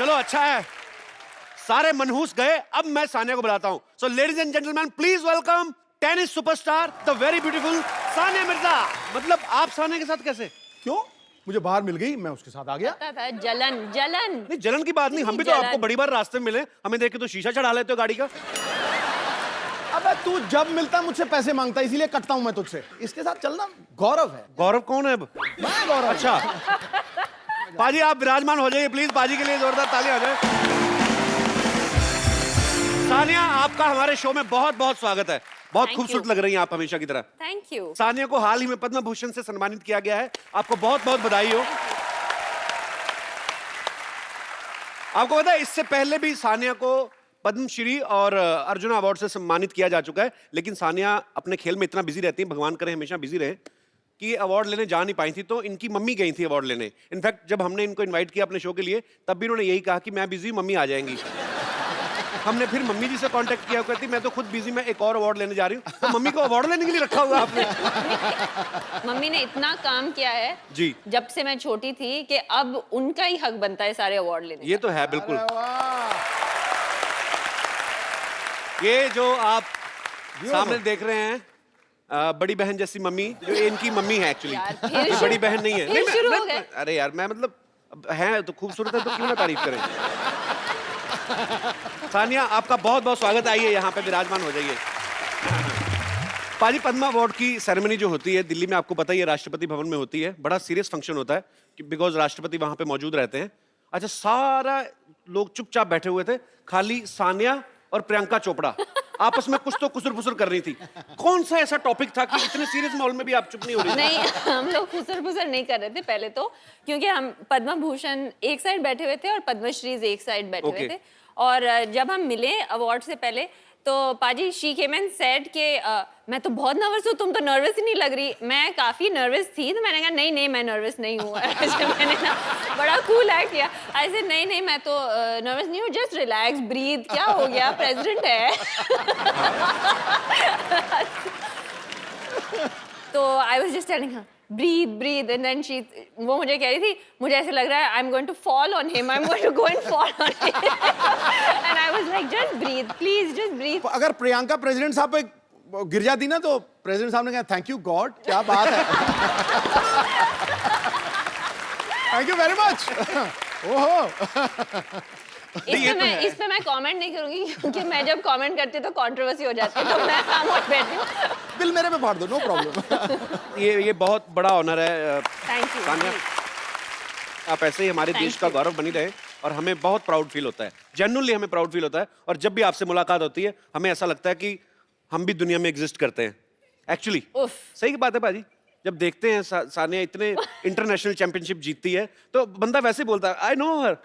चलो अच्छा है, सारे मनहूस गए, अब मैं सानिया को बुलाता हूं। So ladies and gentleman, please welcome tennis superstar the very beautiful Sania Mirza. मतलब आप सानिया के साथ कैसे? क्यों? मुझे बाहर मिल गई, मैं उसके साथ आ गया। पता था, जलन जलन। नहीं जलन की बात नहीं, हम भी तो आपको बड़ी बार रास्ते में मिले, हमें देख के तो शीशा चढ़ा लेते हो गाड़ी का। अबे तू जब मिलता है मुझसे पैसे मांगता है, इसीलिए कटता हूं मैं तुझसे। इसके साथ चलना। गौरव है। गौरव कौन है अब? मैं गौरव। अच्छा पाजी आप विराजमान हो जाइए प्लीज, पाजी के लिए जोरदार तालियां हो जाए। सानिया आपका हमारे शो में बहुत बहुत स्वागत है। बहुत Thank खूबसूरत you. लग रही हैं आप हमेशा की तरह। Thank you. सानिया को हाल ही में पद्म भूषण से सम्मानित किया गया है, आपको बहुत बहुत बधाई हो। आपको पता है इससे पहले भी सानिया को पद्मश्री और अर्जुन अवार्ड से सम्मानित किया जा चुका है, लेकिन सानिया अपने खेल में इतना बिजी रहती है, भगवान करे हमेशा बिजी रहे, कि अवार्ड लेने जा नहीं पाई थी। तो इनकी मम्मी गई थी अवार्ड लेने। इनफैक्ट जब हमने इनको इनवाइट किया अपने शो के लिए, तब भी इन्होंने यही कहा कि मैं बिजी, मम्मी आ जाएंगी। हमने फिर मम्मी जी से कांटेक्ट किया, कहती मैं तो खुद बिजी, मैं एक और अवार्ड लेने जा रही हूँ। तो मम्मी को अवार्ड लेने के लिए रखा हुआ आपने? मम्मी ने इतना काम किया है जी जब से मैं छोटी थी कि अब उनका ही हक बनता है सारे अवार्ड लेने ये तो है बिल्कुल। अरे वाह। ये जो आप सामने देख रहे हैं बड़ी बहन जैसी मम्मी, जो इनकी मम्मी है एक्चुअली। यार, फिर ये शुरू- बड़ी बहन नहीं है। फिर नहीं, मैं- शुरू हो मैं- गए। अरे यार मैं मतलब अब है तो खूबसूरत है तो क्यों ना तारीफ करें। सानिया आपका बहुत बहुत स्वागत, आइए यहाँ पे विराजमान हो जाइए। पाजी पद्मा अवार्ड की सेरेमनी जो होती है दिल्ली में, आपको पता ही है, राष्ट्रपति भवन में होती है। बड़ा सीरियस फंक्शन होता है बिकॉज राष्ट्रपति वहां पे मौजूद रहते हैं। अच्छा सारा लोग चुपचाप बैठे हुए थे, खाली सानिया और प्रियंका चोपड़ा आपस में कुछ तो कुसुर-फुसुर कर रही थी। कौन सा ऐसा टॉपिक था कि इतने सीरियस माहौल में भी आप चुप नहीं हो रही थी? नहीं, हम लोग खुसर-फुसर नहीं कर रहे थे पहले तो, क्योंकि हम पद्म भूषण एक साइड बैठे हुए थे और पद्मश्री एक साइड बैठे हुए Okay. थे। और जब हम मिले अवार्ड से पहले तो पाजी शी केम एंड सेड के मैं तो बहुत नर्वस हूँ, तुम तो नर्वस ही नहीं लग रही। मैं काफी नर्वस थी, तो मैंने कहा नहीं नहीं मैं नर्वस नहीं हूँ। ऐसे मैंने ना बड़ा कूल एक्ट किया। ऐसे नहीं नहीं मैं तो नर्वस नहीं हूँ, जस्ट रिलैक्स ब्रीथ, क्या हो गया, प्रेसिडेंट है। तो I was just telling her breathe breathe and then she, वो मुझे कह रही थी मुझे ऐसे लग रहा है I am going to fall on him, I am going to go and fall on him. And I was like just breathe please, just breathe. अगर प्रियंका प्रेसिडेंट साहब पे गिर जाती ना तो प्रेसिडेंट साहब ने कहा थैंक यू गॉड, क्या बात है। Thank you very much. ओहो। इस पे मैं कमेंट नहीं करूंगी, क्योंकि मैं जब कमेंट करती हूँ तो कंट्रोवर्सी हो जाती है, तो मैं खामोश बैठी हूँ। दिल मेरे पे फाड़ दो, नो प्रॉब्लम। ये बहुत बड़ा ऑनर है थैंक यू। सानिया, आप ऐसे ही हमारे Thank देश का you. गौरव बनी रहे और हमें बहुत प्राउड फील होता है, जेन्युइनली हमें प्राउड फील होता है। और जब भी आपसे मुलाकात होती है हमें ऐसा लगता है कि हम भी दुनिया में एग्जिस्ट करते हैं एक्चुअली। उफ। सही बात है बाजी, जब देखते हैं सानिया इतने इंटरनेशनल चैंपियनशिप जीतती है तो बंदा वैसे बोलता है I know her,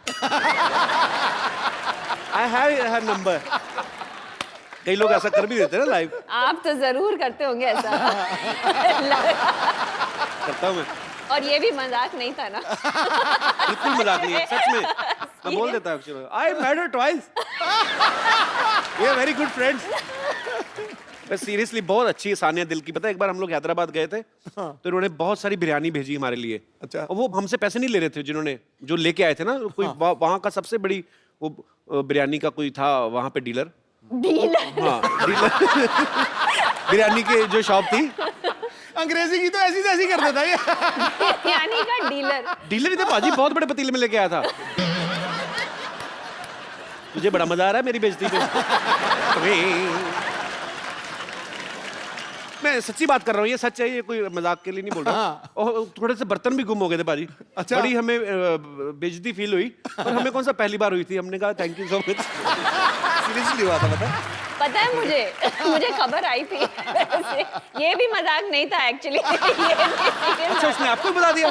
I have her number. कई लोग ऐसा कर भी देते हैं ना लाइव। आप तो जरूर करते होंगे ऐसा। करता हूँ मैं, और ये भी मजाक नहीं था ना? बिल्कुल मजाक नहीं है, सच में मैं बोल देता हूँ। I met her twice, we are very good friends. बस सीरियसली बहुत अच्छी है सानिया दिल की। पता है एक बार हम लोग हैदराबाद गए थे तो इन्होंने बहुत सारी बिरयानी भेजी हमारे लिए। अच्छा। और वो हमसे पैसे नहीं ले रहे थे, जिन्होंने जो लेके आए थे ना, कोई वहाँ का सबसे बड़ी वो बिरयानी का कोई था वहाँ पे डीलर। हाँ डीलर बिरयानी की जो शॉप थी। अंग्रेजी की तो ऐसी तैसी कर देता ये। बिरयानी का डीलर ही था पाजी, बहुत बड़े पतीले में लेके आया था। मुझे बड़ा मजा आ रहा है मेरी बेइज्जती पे। मैं सच्ची बात कर रहा हूँ, ये सच है, ये कोई मजाक के लिए नहीं बोल रहा। हाँ। और थोड़े से बर्तन भी गुम हो गए थे बाजी। अच्छा। बड़ी हमें बेइज्जती फील हुई, और हमें कौन सा पहली बार हुई थी। हमने कहा thank you so much. Seriously हुआ था पता है मुझे खबर आई थी। ये भी मजाक नहीं था एक्चुअली। अच्छा उसने आपको भी बता दिया?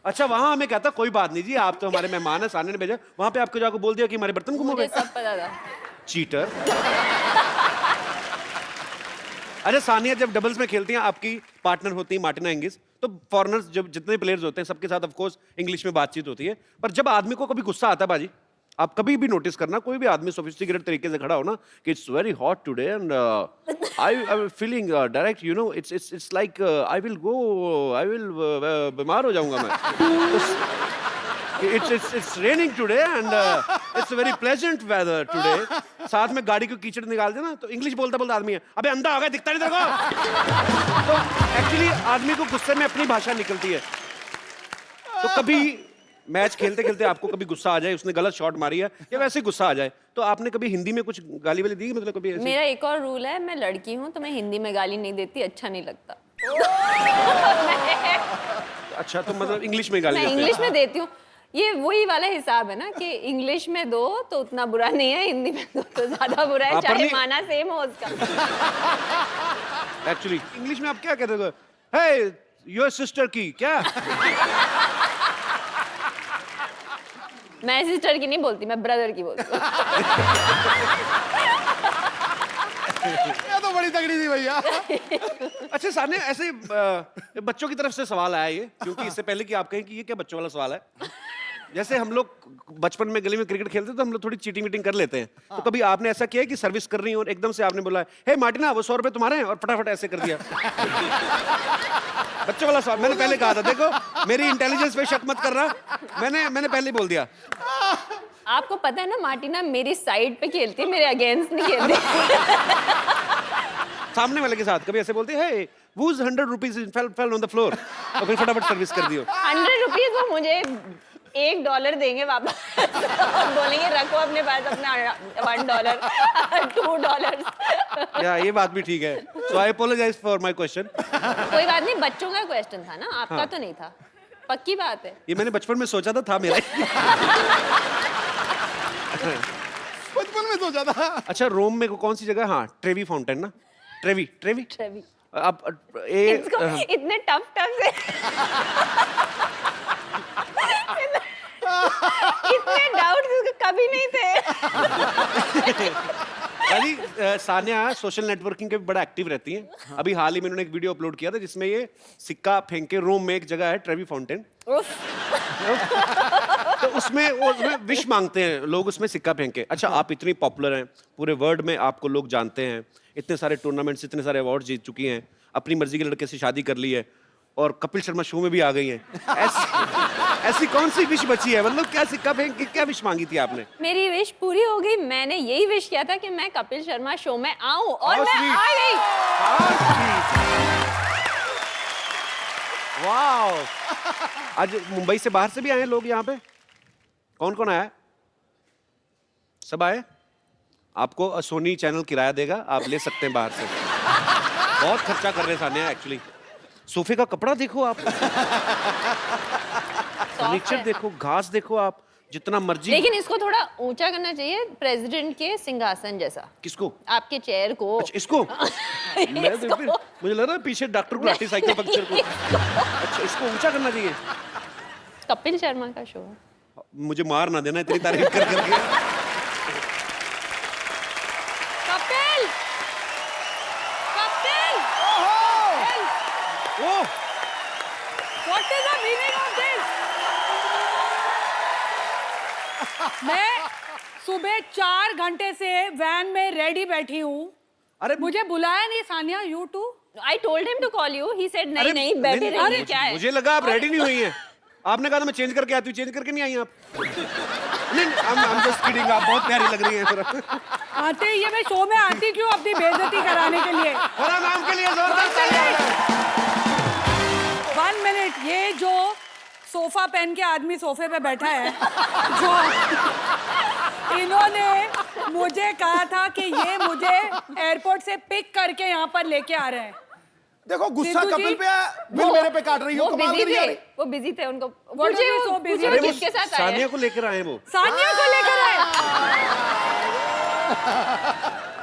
अच्छा वहां हमें कहता कोई बात नहीं जी, आप तो हमारे मेहमान है, सानिया ने भेजा। वहां पे आपको जाकर बोल दिया कि हमारे बर्तन गुम हो मुझे गए। सब पता था। चीटर। अच्छा सानिया जब डबल्स में खेलती हैं, आपकी पार्टनर होती है मार्टिना हिंगिस, तो फॉरेनर्स जब जितने प्लेयर्स होते हैं सबके साथ ऑफ कोर्स इंग्लिश में बातचीत होती है, पर जब आदमी को कभी गुस्सा आता है बाजी, आप कभी भी नोटिस करना, कोई भी आदमी सोफिस्टिकेटेड तरीके से खड़ा हो ना कि it's very hot today and I am feeling direct you know it's like I will बीमार हो जाऊंगा मैं। It's raining today and it's a very pleasant weather today. साथ में गाड़ी को कीचड़ निकाल देना तो इंग्लिश बोलता बोलता आदमी है अबे अंधा हो गया दिखता नहीं तेरे को। तो एक्चुअली आदमी को गुस्से में अपनी भाषा निकलती है। तो कभी मैच खेलते खेलते आपको कभी गुस्सा आ जाए, उसने गलत शॉट मारी है या वैसे ही गुस्सा आ जाए, तो आपने कभी हिंदी में कुछ गाली वाली दी, मतलब कभी ऐसे? मेरा एक और रूल है, मैं लड़की हूँ तो मैं हिंदी में गाली नहीं देती, अच्छा नहीं लगता। अच्छा, तो मतलब इंग्लिश में गाली मैं देते हैं? इंग्लिश में देती हूँ। ये वही वाला हिसाब है ना कि इंग्लिश में दो तो उतना बुरा नहीं है, हिंदी में दो तो ज्यादा बुरा है, चाहे माना सेम हो उसका। एक्चुअली इंग्लिश में आप क्या कहते हो? हे योर सिस्टर की क्या? मैं सिस्टर की नहीं बोलती, मैं ब्रदर की बोलती हूँ। ये तो बड़ी तगड़ी थी भैया। अच्छा सानिया, ऐसे बच्चों की तरफ से सवाल आया ये, क्योंकि इससे पहले कि आप कहें कि ये क्या बच्चों वाला सवाल है, जैसे हम लोग बचपन में गली में क्रिकेट खेलते तो हम लोग थोड़ी चीटिंग वीटिंग कर लेते हैं। तो कभी आपने ऐसा किया है कि सर्विस कर रही हो और एकदम से आपने बोला हे मार्टिना वो 100 रुपए तुम्हारे हैं, और फटाफट ऐसे कर दिया? बच्चों वाला सवाल मैंने पहले कहा था, देखो मेरी इंटेलिजेंस पे शक मत कर रहा, मैंने पहले ही बोल दिया। आपको पता है ना मार्टिना मेरी साइड पे खेलती है, मेरे अगेंस्ट नहीं खेलती। सामने वाले के साथ कभी ऐसे बोलती है whose 100 rupees fell on the floor, और फिर फटाफट सर्विस कर दियो। 100 रुपीज वो मुझे $1 देंगे वापस और बोलेंगे रखो अपने पास अपना $1 $2। या ये बात भी ठीक है। सो आई अपोलोजाइज फॉर माय क्वेश्चन। कोई बात नहीं, बच्चों का क्वेश्चन था ना, आपका हाँ। तो नहीं था, पक्की बात है। ये मैंने बचपन में सोचा था मेरा। बचपन में सोचा था। अच्छा, रोम में कौन सी जगह? हाँ, ट्रेवी फाउंटेन ना, ट्रेवी। ट्रेवी। आप इसको इतने टफ से इतने डाउट्स कभी नहीं थे। अली सानिया सोशल नेटवर्किंग के भी बड़ा एक्टिव रहती हैं। अभी हाल ही में उन्होंने एक वीडियो अपलोड किया था जिसमें ये सिक्का फेंक के, रोम में एक जगह है ट्रेवी फाउंटेन, तो उसमें विश मांगते हैं लोग, उसमें सिक्का फेंक के। अच्छा, आप इतनी पॉपुलर हैं, पूरे वर्ल्ड में आपको लोग जानते हैं, इतने सारे टूर्नामेंट्स, इतने सारे अवार्ड जीत चुकी हैं, अपनी मर्जी के लड़के से शादी कर ली है और कपिल शर्मा शो में भी आ गई हैं। ऐसी कौन सी विश बची है? मतलब क्या सिक्का फेंक के क्या विश मांगी थी आपने? मेरी विश पूरी हो गई, मैंने यही विश किया था कि मैं कपिल शर्मा शो में आऊं और मैं आ गई। वाओ! आज मुंबई से बाहर से भी आए हैं लोग यहाँ पे? कौन कौन आया? सब आए? आपको सोनी चैनल किराया देगा, आप ले सकते हैं बाहर से। बहुत खर्चा कर रहे हैं सानिया एक्चुअली। सोफे का कपड़ा देखो आप, फर्नीचर देखो, घास देखो आप, जितना मर्जी। लेकिन इसको थोड़ा ऊंचा करना चाहिए, प्रेसिडेंट के सिंहासन जैसा। किसको? आपके चेयर को। अच्छा, इसको? मुझे लग रहा है पीछे डॉक्टर गुलाटी साइकिल पंक्चर को। अच्छा, इसको ऊंचा करना चाहिए। कपिल शर्मा का शो। मुझे मार ना देना इतनी तारीफ कर करके। कपिल! कपिल! ओह! What is the meaning of this? मैं सुबह 4 घंटे से वैन में रेडी बैठी हूँ। अरे मुझे बुलाया नहीं Sania, you too? I told him to call you. He said नहीं बैठे रहिए, क्या है? मुझे लगा आप रेडी नहीं हुई हैं। आपने कहा था मैं चेंज करके आती हूँ, चेंज करके नहीं आई आप। नहीं, I'm just kidding, आप बहुत प्यारी लग रही हैं। आते ही ये मैं शो में आती क्यों अपनी बेइज्जती कराने के लिए? थोड़ा नाम के लिए जोरदार तालियां। 1 मिनट, ये जो सोफा पहन के आदमी सोफे पे बैठा है, जो इन्होंने मुझे कहा था कि ये मुझे एयरपोर्ट से पिक करके यहाँ पर लेके आ रहे हैं। देखो गुस्सा सिद्धू जी, कपिल पे है, बिल मेरे पे काट रही हो, वो कमाल बिजी करी जा थे, रही। वो बिजी थे, उनको What पूछिए are you वो so busy? पूछिए वो किसके साथ आए सानिया हैं? को लेकर आए वो। सानिया को लेकर आए।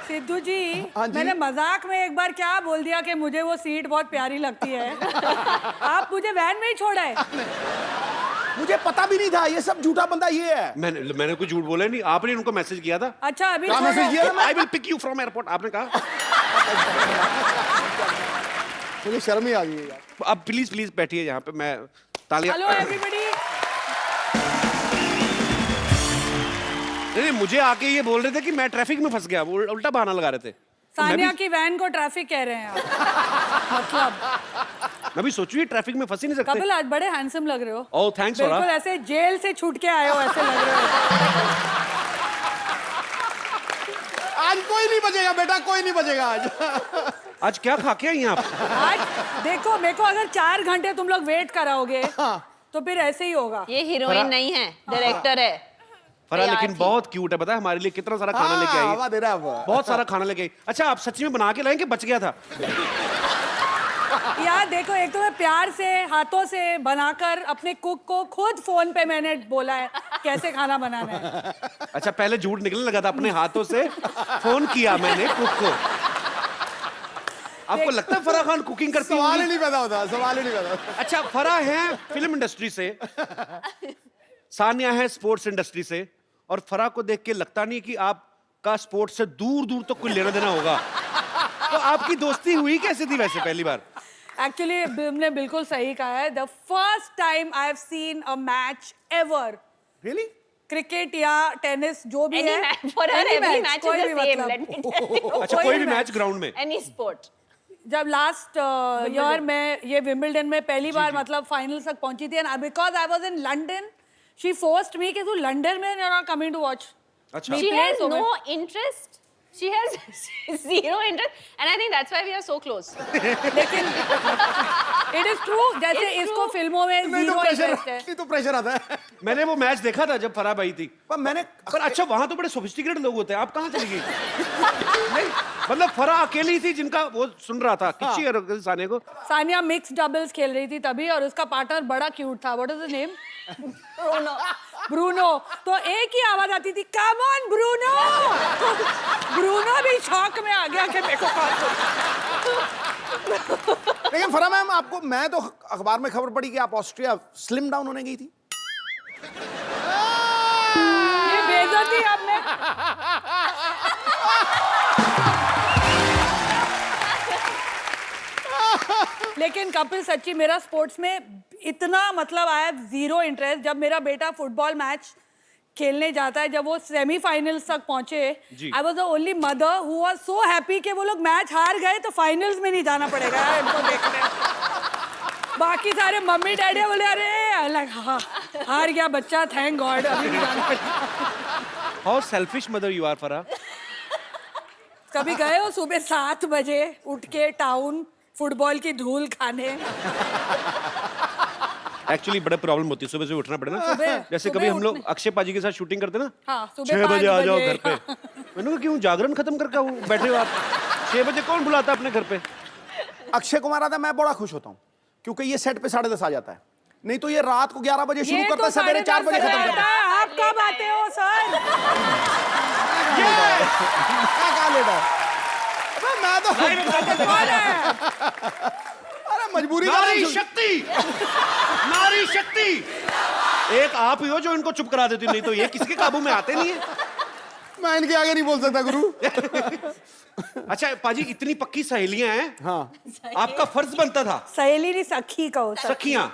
सिद्धू जी, हाँ जी। मैंने मजाक में एक बार क्या बोल दिया कि मुझे वो सीट बहुत प्यारी लगती है। आप मुझे वैन में ही छोड़ा है। मुझे पता भी नहीं था, ये सब झूठा बंदा ये है। मैंने कुछ झूठ बोला नहीं, आपने उनको मैसेज किया था। अच्छा, अभी क्या मैसेज किया? I will pick you from airport, आपने कहा। मुझे शर्म ही आ गई है यार। अब प्लीज प्लीज बैठिए यहाँ पे, मैं तालियां। Hello everybody. नहीं, मुझे आके ये बोल रहे थे कि मैं ट्रैफिक में फंस गया, वो उल्टा बहाना लगा रहे थे। सानिया की वैन को ट्रैफिक कह रहे हैं आप। मतलब मैं भी सोचू ये ट्रैफिक में फंस ही नहीं सकते। कपिल आज बड़े हैंडसम लग रहे हो। ओह थैंक्स स्वरा। बिल्कुल ऐसे जेल से छूट के आए हो ऐसे लग रहे हो। आज कोई नहीं बचेगा बेटा, कोई नहीं बचेगा आज। आज क्या खा के आई हैं आप? आज देखो मेरे को अगर 4 घंटे तुम लोग वेट कराओगे तो फिर ऐसे ही होगा। ये हीरोइन नहीं है, डायरेक्टर है। फरा तैयार लेकिन थी। बहुत क्यूट है, पता है हमारे लिए कितना सारा खाना लेके आई हवा दे रहा है अब। बहुत सारा खाना लेके आई। अच्छा आप सच्ची में बना के लाएं कि बच गया था? यार देखो, एक तो मैं प्यार से हाथों से बनाकर अपने कुक को खुद फोन पे मैंने बोला है कैसे खाना बनाना है। अच्छा पहले झूठ निकलने लगा था, अपने हाथों से फोन किया मैंने कुक को। आपको लगता है फराह खान कुकिंग करती सवाल ही होंगी? नहीं पैदा होता, सवाल ही नहीं पैदा होता। अच्छा फराह है फिल्म इंडस्ट्री से, सानिया है स्पोर्ट्स इंडस्ट्री से, और फराह को देख के लगता नहीं कि आपका स्पोर्ट्स से दूर दूर तक कोई लेना देना होगा। तो आपकी दोस्ती हुई कैसे थी वैसे पहली बार? एक्चुअली तुमने बिल्कुल सही कहा है। The first time I have seen a match ever, Really? Cricket या टेनिस जो भी Any है, match for her, any every match, match कोई is भी the same. मतलब। Let me tell you. अच्छा कोई भी मैच ग्राउंड में? Any sport. जब लास्ट ईयर में ये विंबलडन में पहली बार मतलब फाइनल तक पहुंची थी, and because I was in London, she forced me कि तू लंदन में you are coming to watch. अच्छा She has no interest. She has zero interest, and I think that's why we are so close. लेकिन it is true, जैसे It's इसको true. फिल्मों में नहीं तो जीरो प्रेशर, इंटरेस्ट है। नहीं तो प्रेशर आता है। मैंने वो मैच देखा था जब फराह भाई थी। पर मैंने पर अच्छा वहां तो बड़े सोफिस्टिकेटेड लोग होते हैं, आप कहाँ चली गई? नहीं मतलब फराह अकेली थी जिनका वो सुन रहा था किच्ची और सानिया को। सानिया मिक्स डबल्स खेल रही थी तभी, और उसका पार्टनर बड़ा क्यूट था। What is the name? Bruno. तो एक ही आवाज आती थी, कम ऑन ब्रूनो। ब्रूनो भी शॉक में आ गया कि मेरे को कॉल करो। लेकिन फरा मैम आपको, मैं तो अखबार में खबर पड़ी कि आप ऑस्ट्रिया स्लिम डाउन होने गई थी। ये बेइज्जती आपने। लेकिन कपिल सच्ची मेरा स्पोर्ट्स में इतना मतलब आई हैव जीरो इंटरेस्ट। जब मेरा बेटा फुटबॉल मैच खेलने जाता है, जब वो सेमीफाइनल्स तक पहुंचे, I was the only mother who was so happy कि वो लोग मैच हार गए तो फाइनल्स में नहीं जाना पड़ेगा यार इनको देखने। बाकी सारे मम्मी डैडी बोले अरे अलग, हाँ हार गया बच्चा, थैंक गॉड, अभी नहीं जाना पड़ेगा। How selfish mother you are Farah. कभी गए हो सुबह 7 बजे उठ के टाउन फुटबॉल की धूल खाने? एक्चुअली बड़ा प्रॉब्लम होती है सुबह से उठना पड़े ना। जैसे सुबह कभी हम लोग उठने- अक्षय पाजी के साथ शूटिंग करते ना, हाँ, सुबह 6 बजे 5 आ जाओ बजे। घर पे। मैंने कहा क्यों जागरण खत्म करके आओ, बैठे हो आप 6 बजे, कौन बुलाता है अपने घर पे? अक्षय कुमार आता है, मैं बड़ा खुश होता हूँ क्योंकि ये सेट पे 10:30 आ जाता है। नहीं तो ये रात को 11 बजे शुरू ये करता तो है, सवेरे 4 बजे खत्म करता है। आप कब आते हो सर? क्या लेट है? अबे मैं तो कौन है? अरे मजबूरी नारी शक्ति, नारी शक्ति एक आप ही हो जो इनको चुप करा देती, नहीं तो ये किसके काबू में आते नहीं है। मैं इनके आगे नहीं बोल सकता गुरु। अच्छा पाजी इतनी पक्की सहेलियां हैं, हाँ आपका फर्ज बनता था, सहेली नहीं सखी कहो। सखियां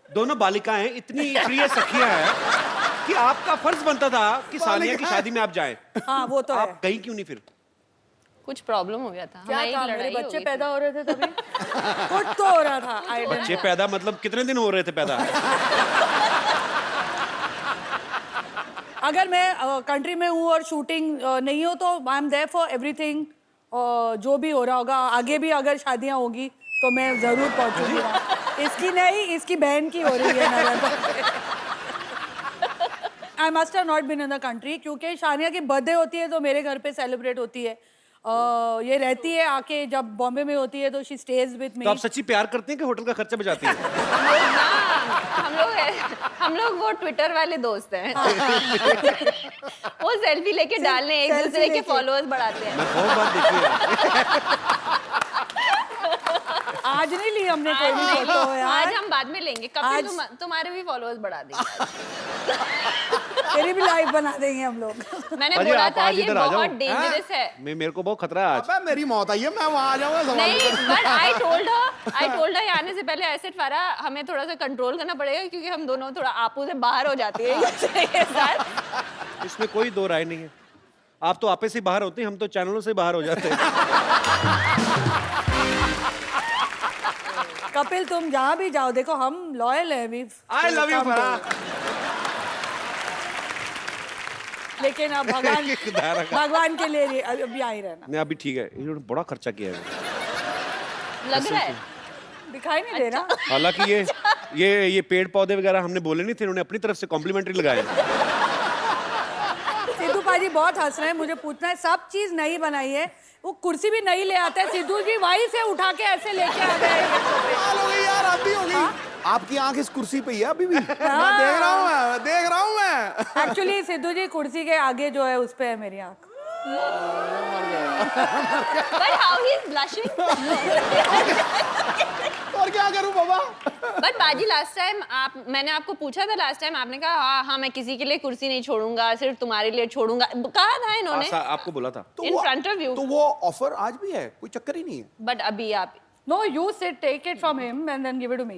दोनों बालिकाएं इतनी प्रिय सखियां हैं कि आपका फर्ज बनता था कि सानिया की शादी में आप जाएं। हाँ वो तो है। आप गई क्यों नहीं फिर? कुछ प्रॉब्लम हो गया था, क्या हमारी था, मेरे लड़ाई हो बच्चे गई पैदा हो रहे थे तभी। कुछ तो हो रहा था। I don't बच्चे know। पैदा मतलब कितने दिन हो रहे थे पैदा? अगर मैं कंट्री में हूँ और शूटिंग नहीं हो तो I am there for everything. जो भी हो रहा होगा आगे भी, अगर शादियाँ होगी तो मैं जरूर पहुंचूंगी। इसकी नहीं, इसकी बहन की हो रही है। I must have not been in the country क्योंकि शानिया की बर्थडे होती है तो मेरे घर पे सेलिब्रेट होती है। ये रहती है आके, जब बॉम्बे में होती है तो शी स्टेज विद मी। तो आप सच्ची प्यार करते हैं कि होटल का खर्चा बचाती हैं? हम लोग वो ट्विटर वाले दोस्त हैं। वो सेल्फी लेके डालने, एक selfie दूसरे के लेके। फॉलोअर्स बढ़ाते हैं। मैं बहुत बार देखी है। आज नहीं ली हमने कोई भी फोटो आज यार। हम बाद में लेंगे। कपिल आज- तुम्हारे भी फॉलोअर्स बढ़ा देंगे। तेरी भी लाइव बना देंगे हम लोग। मैंने पाजी, बोला आप था आज ये इधर आ जाओ। बहुत डेंजरस है। मेरे को बहुत खतरा है आज। अबे मेरी मौत आई है, मैं वहां आ जाऊंगा सवाल नहीं, नहीं। बट आई टोल्ड हर आने से पहले ऐसे फरा हमें थोड़ा सा कंट्रोल करना पड़ेगा क्योंकि हम दोनों थोड़ा आपू से बाहर हो जाते हैं एक दूसरे के साथ। इसमें कोई दो राय नहीं है। आप तो आपे से बाहर होते हैं, हम तो चैनलों से बाहर हो जाते हैं। कपिल तुम जहाँ भी जाओ देखो हम लॉयल है अभी। I love you Farah. लेकिन अब भगवान के लिए अभी आ ही रहना। नहीं अभी ठीक है, इन्होंने बड़ा खर्चा किया है। लग रहा है दिखाई नहीं दे रहा। हालांकि ये पेड़ पौधे वगैरह हमने बोले नहीं थे, इन्होंने अपनी तरफ से कॉम्प्लीमेंट्री लगाए। सिद्धू पाजी बहुत हंस रहे हैं, मुझे पूछना है सब चीज नई बनाई है, वो कुर्सी भी नई ले आते हैं सिद्धू जी, वहीं से उठा के ऐसे लेके आ गए। हो गई यार, अभी हो गई। आपकी आंख इस कुर्सी पे ही है अभी भी। मैं देख रहा हूँ मैं। एक्चुअली सिद्धू जी कुर्सी के आगे जो है उस पे है मेरी आंख। But how he is blushing? और क्या करूं बाबा? But बाजी लास्ट टाइम मैंने आपको पूछा था लास्ट टाइम, आपने कहा हाँ मैं किसी के लिए कुर्सी नहीं छोड़ूंगा, सिर्फ तुम्हारे लिए छोड़ूंगा, कहा था इन्होंने। आपको बोला था। In front of you. तो वो ऑफर आज भी है, कोई चक्कर ही नहीं है। But अभी आप No, you sit, take it from him and then give it to me.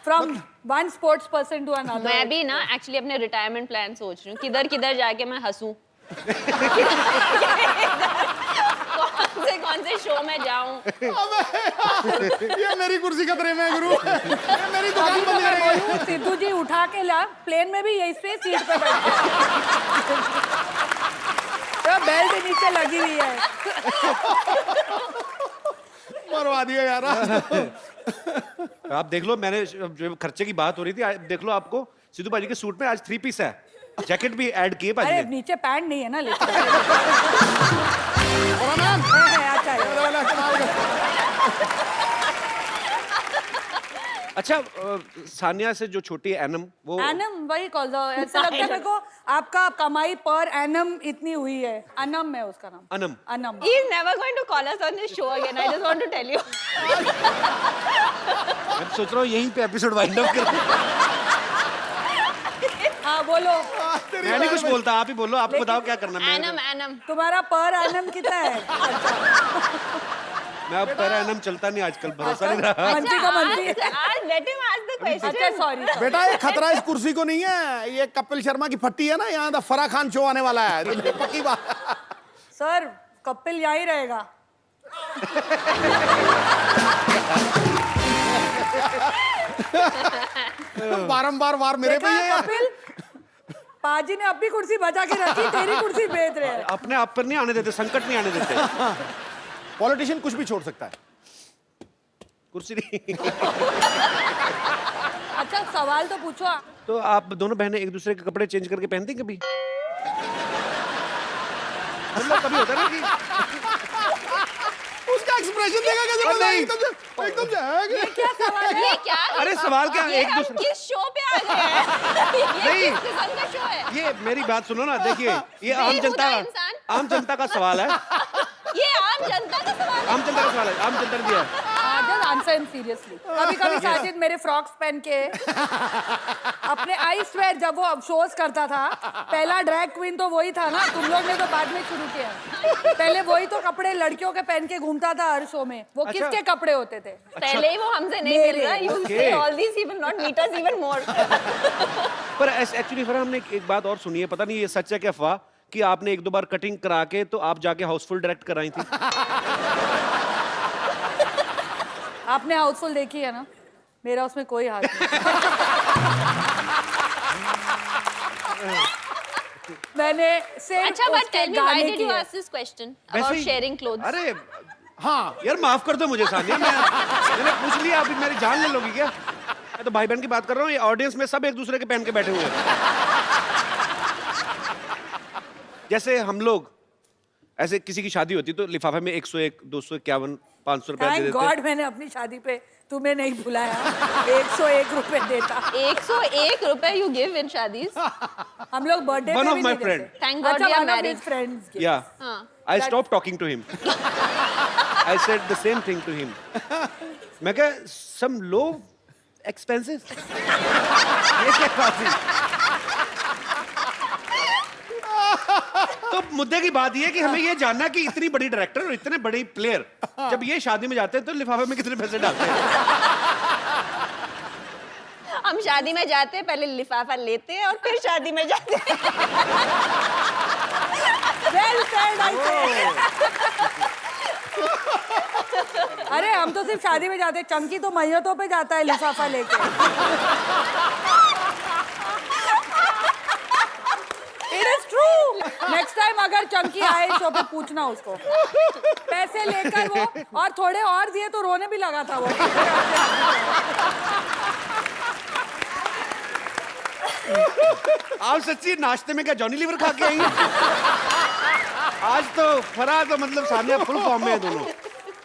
From one sports person to another. मैं भी ना एक्चुअली अपने रिटायरमेंट प्लान सोच रही हूँ, किधर किधर जाके मैं हंसूं। कौन से शो में जाऊं। ये मेरी कुर्सी खतरे में है गुरु। ये मेरी दुकान बंद करेंगे। सिद्धू जी उठा के ला, प्लेन में भी यही स्पेस सीट पे बैठे। तो बेल्ट नीचे लगी हुई है। मरवा दिया यार। आप देख लो, मैंने जो खर्चे की बात हो रही थी, देख लो आपको सिद्धू बाजी के सूट में आज 3 पीस है, जैकेट भी ऐड किए बाजी अरे ने। नीचे पैंट नहीं है ना, लेकिन अच्छा सानिया से जो छोटी है एनम, वो एनम वही कॉल दो, ऐसा लगता है मेरे को आपका कमाई पर एनम इतनी हुई है। अनम है उसका नाम। Anam. Anam. He is never going to call us on this show again. I just want to tell you. मैं सोच रहा हूँ यहीं पे एपिसोड वाइंड अप कर। हाँ बोलो। मैं नहीं कुछ बोलता, आप ही बोलो, आपको बताओ क्या करना है। एनम तुम्हारा पर एनम कितना है? मैं अब पर एनम चलता नहीं आजकल, भरोसा नहीं रहा। मंत्री का मंत्री। आज let him ask the question. अच्छा सॉरी। बेटा ये खतरा इस कुर्सी को नहीं है, ये कपिल शर्मा की फट्टी है ना, यहाँ द फराह खान शो आने वाला है, पक्की बात। सर कपिल यहीं रहेगा। बारंबार वार मेरे पे ही है। कपिल पाजी ने अपनी कुर्सी बचा के रखी, तेरी कुर्सी बेच रहे हैं। अपने आप पर नहीं आने देते, संकट नहीं आने देते। पॉलिटिशियन कुछ भी छोड़ सकता है, कुर्सी नहीं। अच्छा सवाल तो पूछो। तो आप दोनों बहनें एक दूसरे के कपड़े चेंज करके पहनती हैं कभी? मतलब कभी होता है ना कि उसका एक्सप्रेशन देखा कैसे बोला, एकदम से ये क्या सवाल है? ये क्या? अरे सवाल क्या, ये एक हम दूसरे किस शो पे आ गए हैं? नहीं। ये किस किस्म का शो है? ये मेरी बात सुनो ना, देखिए ये आम बेहुदा इंसान। जनता का सवाल है। ये आम जनता का सवाल है। आम जनता का सवाल है, आम जनता ने दिया है। Just answer him seriously. कभी-कभी साजिद मेरे फ्रॉक्स पहन के अपने आई स्वेयर जब वो अफसोस करता था, पहला ड्रैग क्वीन तो वही था ना, तुम लोग ने तो बाद में शुरू किया। पहले वही तो कपड़े लड़कियों के पहन के घूमता था हर शो में। वो अच्छा। किसके कपड़े होते थे? पहले ही वो हमसे नहीं मिल रहा। You say all these, he will not meet us even more. पर एक्चुअली फराह हमने एक बात और सुनी है, पता नहीं ये सच है क्या अफवाह, कि आपने 1-2 बार कटिंग करा के तो आप जाके हाउसफुल डायरेक्ट कराई थी। आपने हाउसफुल देखी है ना, मेरा उसमें कोई हाथ नहीं। मैंने सिर्फ अच्छा but उसके tell me, why गाने did की you है। ask this question वैसे about ही- sharing clothes? अरे हाँ यार माफ कर दो मुझे सानिया, मैंने पूछ लिया, अभी मेरी जान ले लोगी क्या? मैं तो भाई बहन की बात कर रहा हूँ, ये ऑडियंस में सब एक दूसरे के पहन के बैठे हुए हैं। जैसे हम लोग ऐसे किसी की शादी होती तो लिफाफे में 101, 251, 500 रुपया दे थैंक देते। गॉड मैंने अपनी शादी पे तुम्हें नहीं बुलाया। 101 रुपए देता। 101 रुपए you give in शादीज? हम लोग बर्थडे One पे of भी my नहीं friend. देते। Thank God अच्छा, we are one of married. his friends gave. Yeah. हाँ. I stopped talking to him. I said the same thing to him. मैं कहा some low expenses. ये क्या बात है? तो मुद्दे की बात ये है कि हमें ये जानना कि इतनी बड़ी डायरेक्टर और इतने बड़ी प्लेयर जब ये शादी में जाते हैं तो लिफाफे में कितने पैसे डालते हैं? हम शादी में जाते हैं, पहले लिफाफा लेते हैं और फिर शादी में जाते हैं। Well said, I say. अरे हम तो सिर्फ शादी में जाते हैं, चंकी तो मैयतों पे जाता है लिफाफा लेके। It is true. Next time अगर चंकी आए शो पे पूछना उसको, पैसे लेकर वो, और थोड़े और दिए तो रोने भी लगा था वो। आप सच्ची नाश्ते में क्या जॉनी लीवर खा के आई हैं? आज तो फराह तो मतलब सानिया फुल फॉर्म में है दोनों।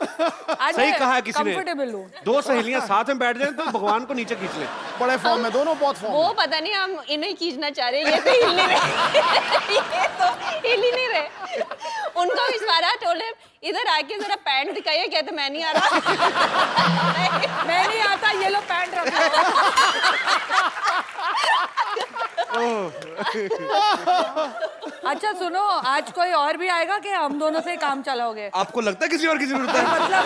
आज सही कहा है किसी ने। कंफर्टेबल हूँ। दो सहेलियां साथ में बैठ जाएं तो भगवान को नीचे खींच ले। बड़े फॉर्म में दोनों, बहुत फॉर्म वो में। पता नहीं हम इन्हें खींचना चाह रहे हैं, ये तो हिल नहीं रहे। ये तो हिल ही नहीं रहे। उनको इशारा टोले इधर आके जरा पैंट दिखाइए, कहते मैं नहीं आ रहा। मैं नहीं आता, ये लो पैंट रखो। अच्छा सुनो, आज कोई और भी आएगा कि हम दोनों से ही काम चलाओगे? आपको लगता है किसी और की जरूरत है? मतलब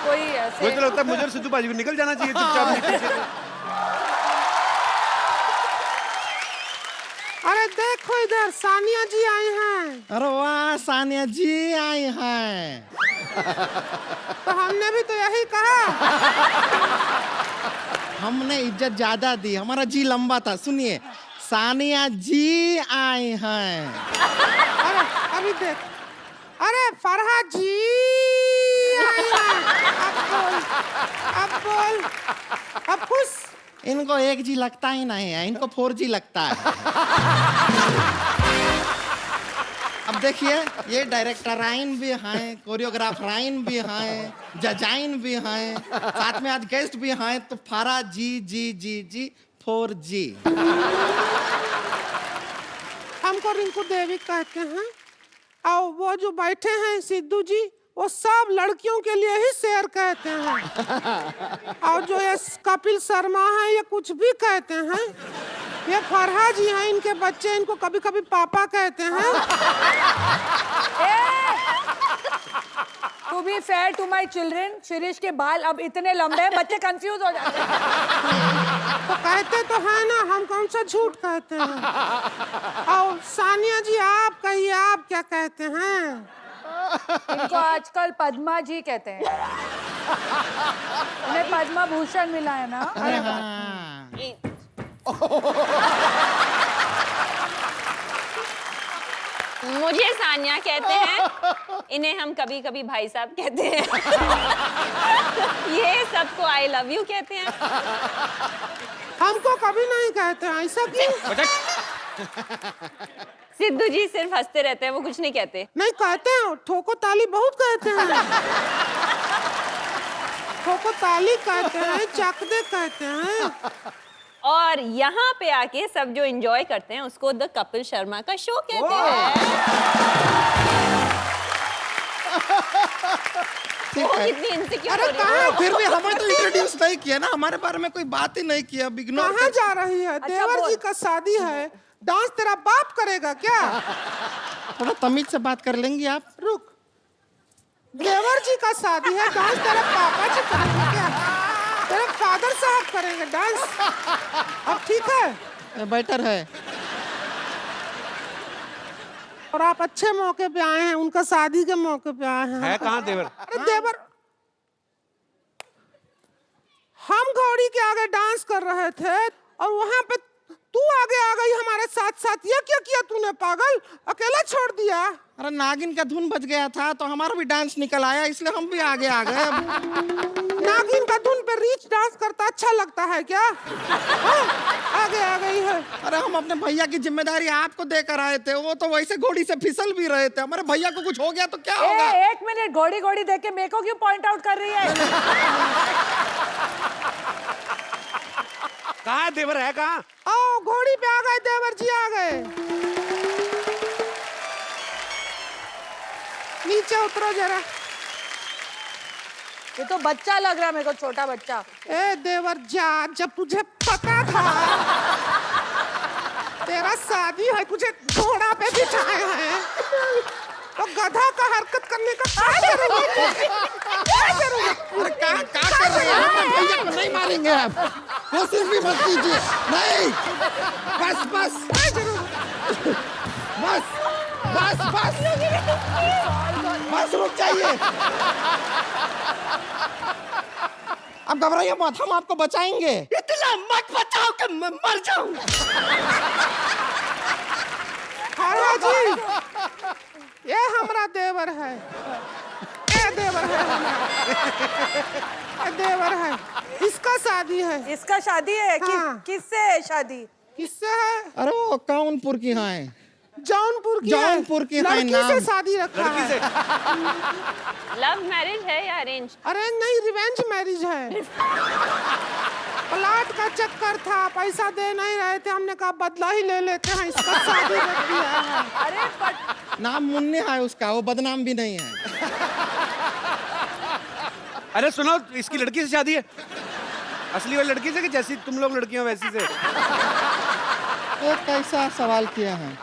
कोई मुझे ऐसे तो लगता है मुझे और सिद्धू बाजी को निकल जाना चाहिए चुपचाप नीचे से। अरे देखो इधर सानिया जी आई हैं। अरे वाह, सानिया जी आई हैं। तो हमने भी तो यही कहा। हमने इज्जत ज्यादा दी, हमारा जी लंबा था। सुनिए, सानिया जी आई हैं। अरे अभी देख, अरे फरहा जी आई हैं। अब बोल, अब खुश। इनको एक जी लगता ही नहीं है, इनको 4G लगता है। अब देखिए, ये डायरेक्टराइन भी हैं, कोरियोग्राफराइन भी हैं, जजाइन भी हैं, साथ में आज गेस्ट भी हैं, तो फारा जी जी जी जी 4G। हमको रिंकू देवी कहते हैं, और वो जो बैठे हैं सिद्धू जी, वो सब लड़कियों के लिए ही शेर कहते हैं। और जो ये कपिल शर्मा है, ये कुछ भी कहते हैं। ये फरहा जी हैं, इनके बच्चे इनको कभी कभी पापा कहते हैं। To be fair to my children, Shirish के बाल अब इतने लंबे हैं, बच्चे कंफ्यूज हो जाते हैं। तो कहते तो है ना, हम कौन सा झूठ कहते हैं। और सानिया जी आप कहिए, आप क्या कहते हैं? इनको आजकल पद्मा जी कहते हैं। उन्हें पद्मा भूषण मिला है ना। अरे हाँ। मुझे सानिया कहते हैं, इन्हें हम कभी कभी भाई साहब कहते हैं। ये सबको आई लव यू कहते हैं। हमको कभी नहीं कहते हैं, ऐसा क्यों? सिद्धू जी सिर्फ हंसते रहते हैं, वो कुछ नहीं कहते। नहीं कहते हैं, ठोको ताली बहुत कहते हैं। ठोको ताली कहते हैं, चकदे कहते हैं। और यहाँ पे आके सब जो एंजॉय करते हैं उसको द कपिल शर्मा का शो कहते हैं। वो कितनी इनसिक्योर हो रही है। फिर भी हमें तो इंट्रोड्यूस नहीं किया ना, हमारे बारे में कोई बात ही नहीं किया। इग्नोर कहाँ जा रही है? देवर बोल। जी का शादी है, डांस तेरा बाप करेगा क्या? थोड़ा तमीज से बात कर लेंगी आप? रुक, देवर जी का शादी है, डांस तेरे पापा जी करेंगे क्या? तेरे फादर साहब करेंगे डांस। अब ठीक है। बेटर है। और आप अच्छे मौके पे आए हैं, उनका शादी के मौके पे आए हैं। है कहाँ देवर? अरे देवर, हम घोड़ी के आगे डांस कर रहे थे और वहां पे तू आगे आ गई हमारे साथ साथ। ये क्या किया तूने पागल? अकेला छोड़ दिया? अरे नागिन का धुन बज गया था तो हमारा भी डांस निकल आया, इसलिए हम भी आगे आ गए। नागिन का धुन पे रीच डांस करता अच्छा लगता है क्या? हाँ, आगे आ गई है। अरे हम अपने भैया की जिम्मेदारी आपको देकर आए थे, वो तो वैसे घोड़ी से फिसल भी रहे थे। हमारे भैया को कुछ हो गया तो क्या होगा? एक मिनट, घोड़ी घोड़ी देख के मेरे को क्यों पॉइंट आउट कर रही है? कहाँ देवर है कहाँ? आओ, घोड़ी पे आ गए, देवर जी आ गए। नीचे उतरो जरा। ये तो बच्चा लग रहा है मेरे को, छोटा बच्चा। ए देवर जा, जब तुझे पता था तेरा शादी है, तुझे घोड़ा पे बिठाए हैं, तो गधा का हरकत करने का क्या करोगे? क्या करोगे? अरे क्या कर रहे हैं? हम भैया को नहीं मारेंगे आप, कोशिश भी मत कीजिए। नहीं, बस बस क्या जरूरत? बस। बस बस बस रुक जाइए। अब घबराइए मत, हम आपको बचाएंगे। इतना मत बचाओ कि मैं मर जाऊं। फरहा जी, ये हमारा देवर है, ये देवर है हमारा, ये देवर है, इसका शादी है। इसका शादी है? हाँ। किससे है शादी? किससे है? अरे वो कानपुर की हाँ है। जौनपुर की जौनपुर की है लड़की नाम। से शादी रखा लड़की है। से लव मैरिज है या अरेंज? अरे नहीं, रिवेंज मैरिज है। प्लाट का चक्कर था, पैसा दे नहीं रहे थे, हमने कहा बदला ही ले लेते हैं, इसका शादी रख दिया है। अरे बट नाम मुन्ने है उसका, वो बदनाम भी नहीं है। अरे सुनो, इसकी लड़की से शादी है? असली वाली लड़की से कि जैसी तुम लोग लड़कियां वैसी से? तो कैसा सवाल किया है?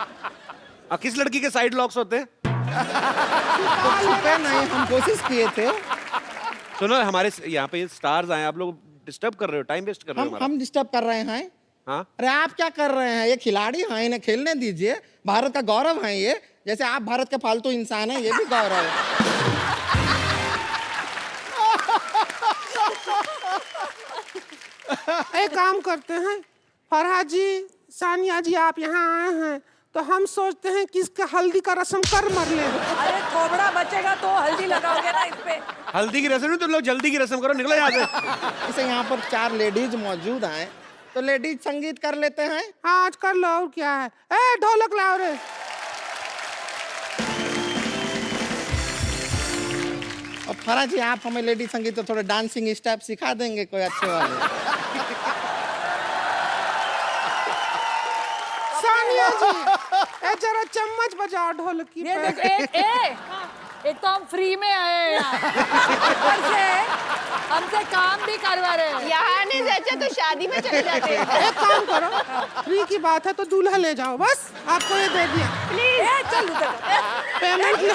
किस लड़की के साइड लॉक्स होते हैं? तो छुपे नहीं, हम कोशिश किए थे। सुनो, हमारे यहाँ पे स्टार्स आए, आप लोग डिस्टर्ब कर रहे हो, टाइम वेस्ट कर रहे हो हमारा। हम डिस्टर्ब कर रहे हैं। हाँ, अरे आप क्या कर रहे हैं? ये खिलाड़ी हैं, इन्हें खेलने दीजिए। भारत का गौरव है ये, जैसे आप भारत के फालतू इंसान हैं, ये भी गौरव है। एक काम करते हैं, फरहा जी, सानिया जी, आप यहाँ आए हैं तो हम सोचते हैं कि इसका हल्दी का रस्म कर मर ले। अरे थोबड़ा बचेगा तो हल्दी लगाओगे ना इस पे। हल्दी की रस्म नहीं, तुम लोग जल्दी की रस्म करो, निकलो यहाँ से। जैसे यहाँ पर 4 लेडीज मौजूद हैं, तो लेडीज संगीत कर लेते हैं। हाँ, आज कर लो, और क्या है। ए ढोलक लाओ रे। और फरा जी, आप हमें लेडी संगीत तो थोड़े डांसिंग स्टेप सिखा देंगे कोई अच्छे वाले? सानिया जी, ए जरा चम्मच बजाओ ढोलकी ये पे। देख, एक तो हम फ्री में आए हैं यहाँ। ऊपर से हमसे काम भी करवा रहे हैं। यहाँ नहीं जचा तो शादी में चले जाते हैं। एक काम करो, फ्री की बात है तो दूल्हा ले जाओ, बस आपको ये दे दिया। प्लीज चल उधर। पेमेंट ले।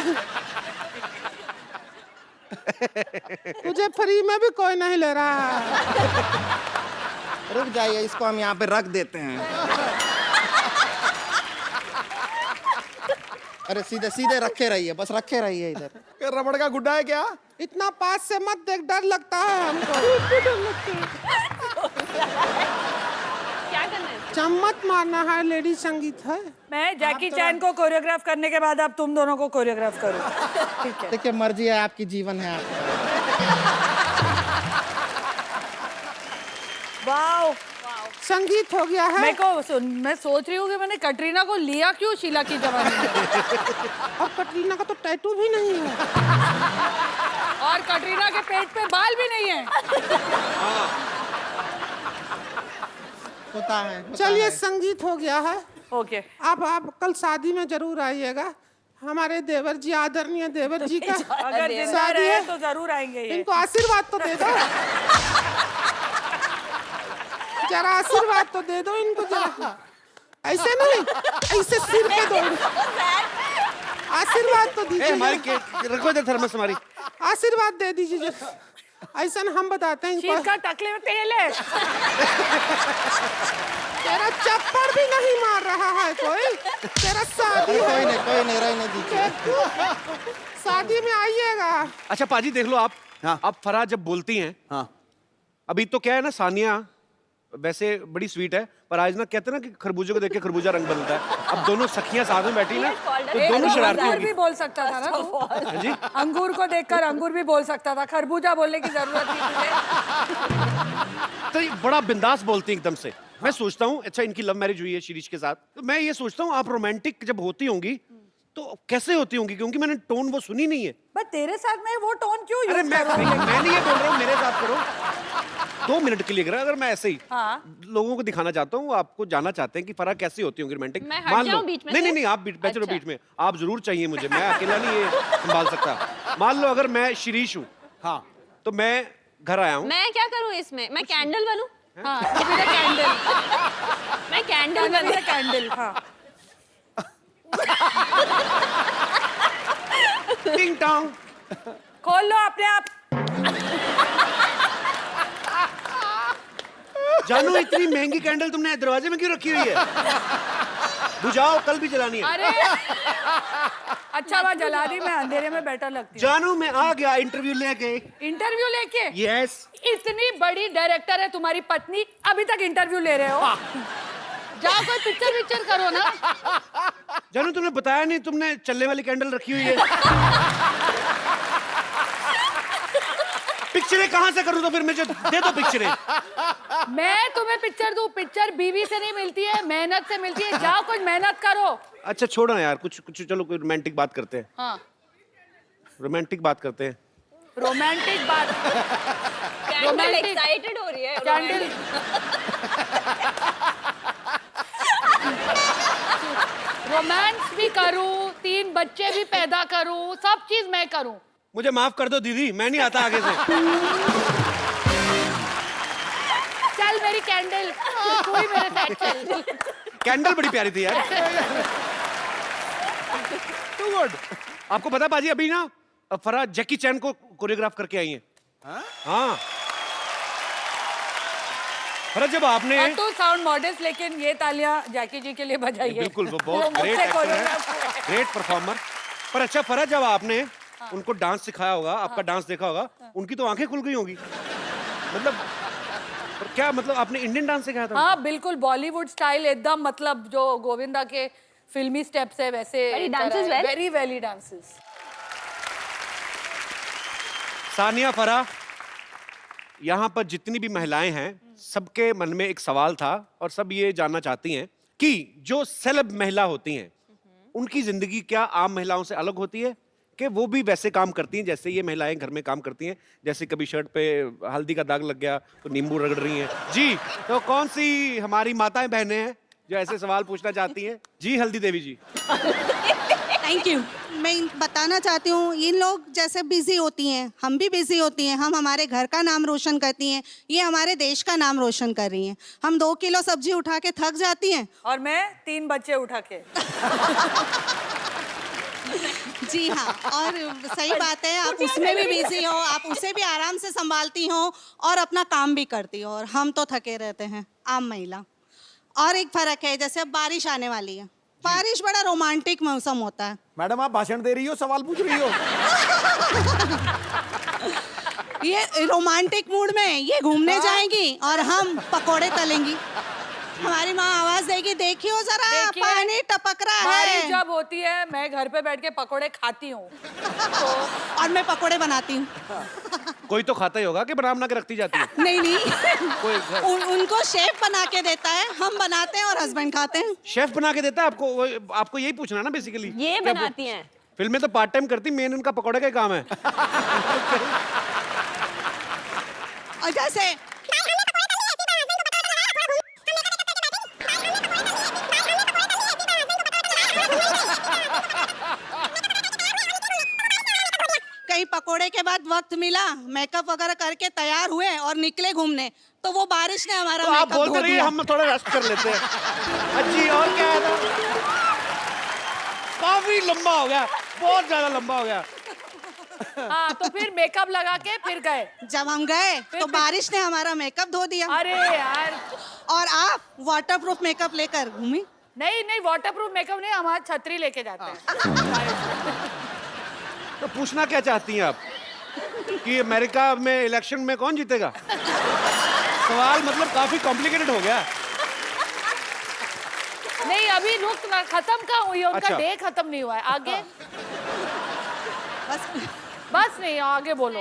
तुझे फ्री में भी कोई नहीं ले रहा है। रुक जाइए, इसको हम यहाँ पे रख देते हैं। अरे सीधे सीधे रखे रहिए, बस रखे रहिए इधर। रबड़ का गुड्डा है क्या? इतना पास से मत देख, डर लगता है हमको। क्या करना है? चम्मच मारना है, लेडी संगीत है। मैं जैकी चैन को कोरियोग्राफ करने के बाद अब तुम दोनों को कोरियोग्राफ करूँ। ठीक है। देखिए, मर्जी है आपकी, जीवन है आपका। वाओ, संगीत हो गया है। मैं सोच रही हूँ कि मैंने कटरीना को लिया क्यों शीला की जवानी में। और कटरीना का तो टैटू भी नहीं है। और कटरीना के पेट पे बाल भी नहीं है। होता है। चलिए, संगीत हो गया है। ओके। अब आप कल शादी में जरूर आइएगा। हमारे देवर जी, आदरणीय देवर जी का अगर जिंदा शादी रहे है, तो जरूर आएंगे ये। इनको आशीर्वाद तो दे दो। जरा आशीर्वाद तो दे दो इनको जरा। ऐसे नहीं, ऐसे सिर पे दो। आशीर्वाद तो दीजिए। हमारी रखो इधर थर्मस हमारी। आशीर्वाद दे दीजिए जरा। ऐसा हम बताते हैं इनको। इसका टकले में तेल है। तेरा चप्पड़ भी नहीं मार रहा है कोई। तेरा शादी अरे है। कोई नहीं, रहने दीजिए। शादी में आइएगा। अच्छा पाजी, देख लो आप। हाँ। अब फराह जब बोलती हैं, हाँ। अभी तो क्या है ना, सानिया वैसे बड़ी स्वीट है, पर आज ना कहते हैं ना कि खरबूजे को देख के खरबूजा रंग बदलता है। अब दोनों सखियां साथ में बैठी ना, तो दोनों शरारती अंगूर होगी। भी बोल सकता था ना तू। जी, अंगूर को देखकर अंगूर भी बोल सकता था, खरबूजा बोलने की जरूरत थी तुझे। तो ये बड़ा बिंदास बोलती है एकदम से। मैं सोचता हूँ, अच्छा इनकी लव मैरिज हुई है शिरीष के साथ, तो मैं ये सोचता हूँ आप रोमांटिक जब होती होंगी तो कैसे होती होंगी, क्योंकि मैंने टोन वो सुनी नहीं है। बट तेरे साथ में वो टोन क्यों अरे यूज मैं कर रहा हूँ? मैं नहीं ये बोल रहा हूँ, मेरे साथ करो 2 मिनट के लिए करा। अगर मैं ऐसे ही हाँ। लोगों को दिखाना चाहता हूँ, आपको जानना चाहते हैं कि फराह कैसी होती होंगी रोमांटिक। मैं हट जाऊं बीच में नहीं से? नहीं नहीं, आप बैठे रहो अच्छा। बीच में। आप जरूर चाहिए मुझे, मैं अकेला नहीं ये संभाल सकता। मान लो अगर मैं शिरीष हूँ, हाँ। तो मैं घर आया हूँ, मैं क्या करूँ इसमें? मैं कैंडल बनूं? हाँ, ये भी कैंडल। मैं कैंडल बनूं? कैंडल, हाँ। टिंग टोंग। खोल लो अपने आप। जानू, इतनी महंगी कैंडल तुमने दरवाजे में क्यों रखी हुई है? बुझाओ, कल भी जलानी है। अरे अच्छा बात जला दी, मैं अंधेरे में बेटर लगती हूँ। जानू मैं आ गया इंटरव्यू लेके। इंटरव्यू लेके? यस। इतनी बड़ी डायरेक्टर है तुम्हारी पत्नी, अभी तक इंटरव्यू ले रहे हो? जाओ कोई पिक्चर करो ना। जानू तुमने बताया नहीं, तुमने चलने वाली कैंडल रखी हुई है। पिक्चरें कहाँ से करूँ तो फिर मुझे दे दो पिक्चरें। मैं तुम्हें पिक्चर दूं? पिक्चर बीवी से नहीं मिलती है, मेहनत से मिलती है। जाओ कुछ मेहनत करो। अच्छा छोड़ो ना यार, कुछ कुछ चलो कोई रोमांटिक बात करते हैं। हाँ रोमांटिक बात करते हैं। रोमांटिक बात। कैंडल एक्साइटेड हो रही है। कैंडल रोमांस भी करूं, 3 बच्चे भी पैदा करूं, सब चीज मैं करूं। मुझे माफ कर दो दीदी, मैं नहीं आता आगे से। चल मेरी कैंडल, तू ही मेरे साथ चल। कैंडल बड़ी प्यारी थी यार। Too good. आपको पता बाजी, अभी ना फराह जैकी चैन को कोरियोग्राफ करके आई हैं। हाँ फराह, जब आपने तो साउंड मॉडल्स, लेकिन ये तालियां जैकी जी के लिए बजाइए। बिल्कुल, वो बहुत ग्रेट एक्टर है, ग्रेट परफॉर्मर। पर अच्छा फराह, जब आपने उनको डांस सिखाया होगा, आपका डांस देखा होगा, उनकी तो आंखें खुल गई होंगी। मतलब पर क्या मतलब आपने इंडियन डांस सिखाया था? हाँ बिल्कुल, बॉलीवुड स्टाइल एकदम, मतलब जो गोविंदा के फिल्मी स्टेप्स है वैसे। वेरी वेली डांसेस। सानिया, फराह, यहाँ पर जितनी भी महिलाएं हैं, सबके मन में एक सवाल था और सब ये जानना चाहती हैं कि जो सेलेब महिला होती हैं, उनकी जिंदगी क्या आम महिलाओं से अलग होती है, कि वो भी वैसे काम करती हैं जैसे ये महिलाएं घर में काम करती हैं? जैसे कभी शर्ट पे हल्दी का दाग लग गया तो नींबू रगड़ रही हैं। जी, तो कौन सी हमारी माताएं बहनें हैं जो ऐसे सवाल पूछना चाहती हैं? जी हल्दी देवी जी। Thank you. मैं बताना चाहती हूँ, इन लोग जैसे बिजी होती हैं, हम भी बिजी होती हैं। हम हमारे घर का नाम रोशन करती हैं, ये हमारे देश का नाम रोशन कर रही हैं। हम 2 किलो सब्जी उठा के थक जाती हैं, और मैं 3 बच्चे उठा के। जी हाँ, और सही बात है, आप उसमें भी बिजी हो, आप उसे भी आराम से संभालती हो और अपना काम भी करती हो, और हम तो थके रहते हैं, आम महिला। और एक फर्क है, जैसे अब बारिश आने वाली है, बारिश बड़ा रोमांटिक मौसम होता है। मैडम आप भाषण दे रही हो, सवाल पूछ रही हो? ये रोमांटिक मूड में ये घूमने जाएंगी और हम पकोड़े तलेंगी। हमारी माँ आवाज देगी, देखियो जरा देखिए, पानी टपक रहा बारिश है। जब होती है मैं घर पे बैठ के पकोड़े खाती हूँ। और मैं पकोड़े बनाती हूँ। कोई तो खाता ही होगा कि बना के रखती जाती है? नहीं नहीं, कोई उनको शेफ बना के देता है, हम बनाते हैं और हस्बैंड खाते हैं। शेफ बना के देता है आपको? आपको यही पूछना ना बेसिकली। ये बनाती हैं। फिल्म में तो पार्ट टाइम करती, मेन उनका पकौड़े का ही काम है। और जैसे कहीं पकोड़े के बाद वक्त मिला, मेकअप वगैरह करके तैयार हुए और निकले घूमने, तो वो बारिश ने हमारा तो आप मेकअप बोलते धो रहिए, दिया। हम थोड़ा रेस्ट कर लेते हैं। अच्छी, और क्या है ना? काफी लंबा हो गया, बहुत ज्यादा लंबा हो गया। हाँ तो फिर मेकअप लगा के फिर गए। जब हम गए तो बारिश ने हमारा मेकअप धो दिया। अरे यार, और आप वाटरप्रूफ मेकअप लेकर घूमी। नहीं नहीं, वाटरप्रूफ मेकअप नहीं, हमारा छतरी लेके जाते हैं। तो पूछना क्या चाहती हैं आप कि अमेरिका में इलेक्शन में कौन जीतेगा? सवाल मतलब काफी कॉम्प्लिकेटेड हो गया। नहीं अभी रुक ना, खत्म कहाँ हुई है उनका? अच्छा। डे खत्म नहीं हुआ है, आगे बस बस नहीं, आगे बोलो।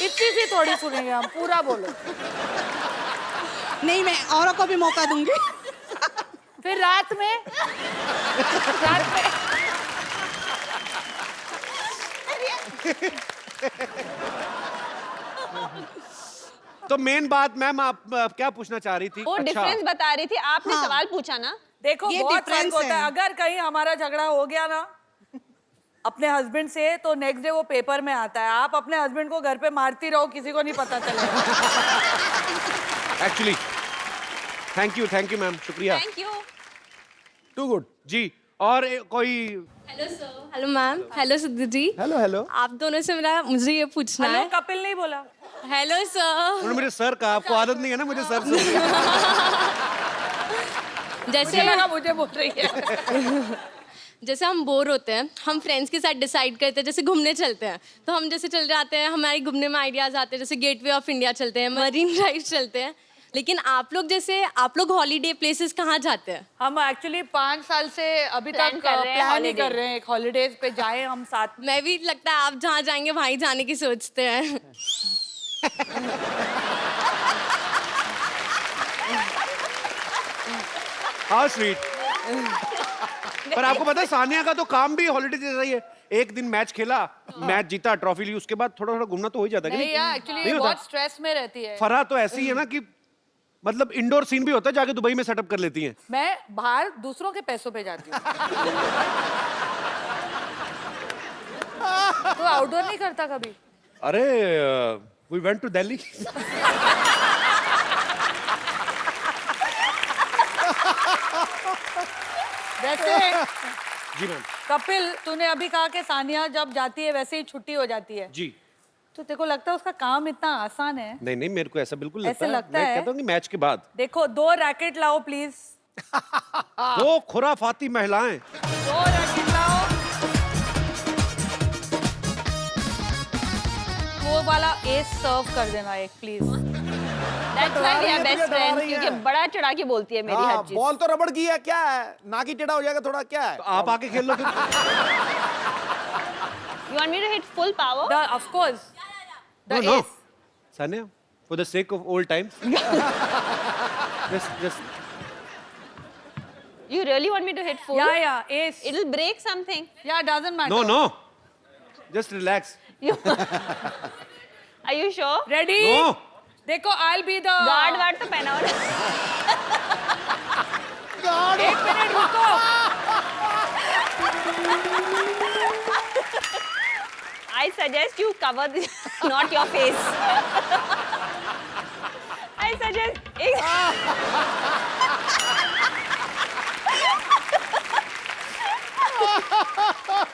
इतनी सी थोड़ी सुनेंगे हम, पूरा बोलो। नहीं, मैं औरों को भी मौका दूंगी। फिर रात में तो मेन बात मैम, आप क्या पूछना चाह रही थी? वो डिफरेंस बता रही थी, आपने हाँ। सवाल पूछा ना। देखो ये बहुत फर्क difference होता है। है। अगर कहीं हमारा झगड़ा हो गया ना अपने हस्बैंड से, तो नेक्स्ट डे वो पेपर में आता है। आप अपने हस्बैंड को घर पे मारती रहो, किसी को नहीं पता चलेगा। एक्चुअली थैंक यू मैम, शुक्रिया। Thank you. Too good. जी, और कोई? Hello sir. Hello ma'am. Hello Sidhu ji. Hello hello. आप दोनों से मुझे ये पूछना हेलो है। कपिल नहीं बोला। Hello sir. उन्होंने मुझे सर कहा, आपको आदत नहीं है ना मुझे सर से। मुझे लगा मुझे बोल रही है। जैसे हम बोर होते हैं, हम फ्रेंड्स के साथ डिसाइड करते हैं, जैसे घूमने चलते हैं, तो हम जैसे चल जाते हैं, हमारे घूमने में आइडियाज आते हैं, जैसे गेटवे ऑफ इंडिया चलते हैं, मरीन ड्राइव चलते हैं। लेकिन आप लोग हॉलीडे प्लेसेस कहाँ जाते हैं? हम एक्चुअली 5 साल से अभी तक Plan कर रहे हैं प्लान ही holiday। कर रहे हैं हॉलीडेज पे जाए हम साथ। मैं भी लगता है आप जहाँ जाएंगे वहीं जाने की सोचते हैं। How sweet. पर आपको पता है सानिया का तो काम भी हॉलीडे जैसा ही है। एक दिन मैच खेला, मैच जीता, ट्रॉफी ली, उसके बाद थोड़ा थोड़ा घूमना तो हो ही जाता है कि नहीं यार, एक्चुअली नहीं होता? बहुत स्ट्रेस में रहती है। फरहा तो ऐसी है ना कि मतलब इंडोर सीन भी होता है, जाके दुबई में सेटअप कर लेती हैं। मैं बाहर दूसरों के पैसों पे जाती हूँ। तो आउटडोर नहीं करता कभी? अरे वी वेंट टू दिल्ली। वैसे जी मैम। कपिल, तूने अभी कहा कि सानिया जब जाती है वैसे ही छुट्टी हो जाती है, जी। तो तेरे को लगता है उसका काम इतना आसान है? नहीं नहीं, मेरे को ऐसा बिल्कुल ऐसे लगता मैं है? कहता हूँ कि मैच के बाद देखो 2 रैकेट लाओ प्लीज। वो खुराफाती महिलाएं। 2 रैकेट लाओ। वो वाला एस सर्व कर देना एक please. That's why we are best डरा friends, रही है। क्योंकि बड़ा चढ़ा के बोलती है मेरी हर हाँ, चीज। बॉल तो रबड़ की है, क्या है, ना की टेढ़ा हो जाएगा थोड़ा, क्या है? तो आप आके खेल लो फिर। You want me to hit full power? Of course. The No, no. ace. Sanya, for the sake of old times. just. You really want me to hit full? Yeah, ace. It'll break something. Yeah, doesn't matter. No, no. Just relax. Are you sure? Ready? No. देखो, I'll be the guard तो पहना हो ना। एक minute रुको। I suggest you cover this, not your face. I suggest.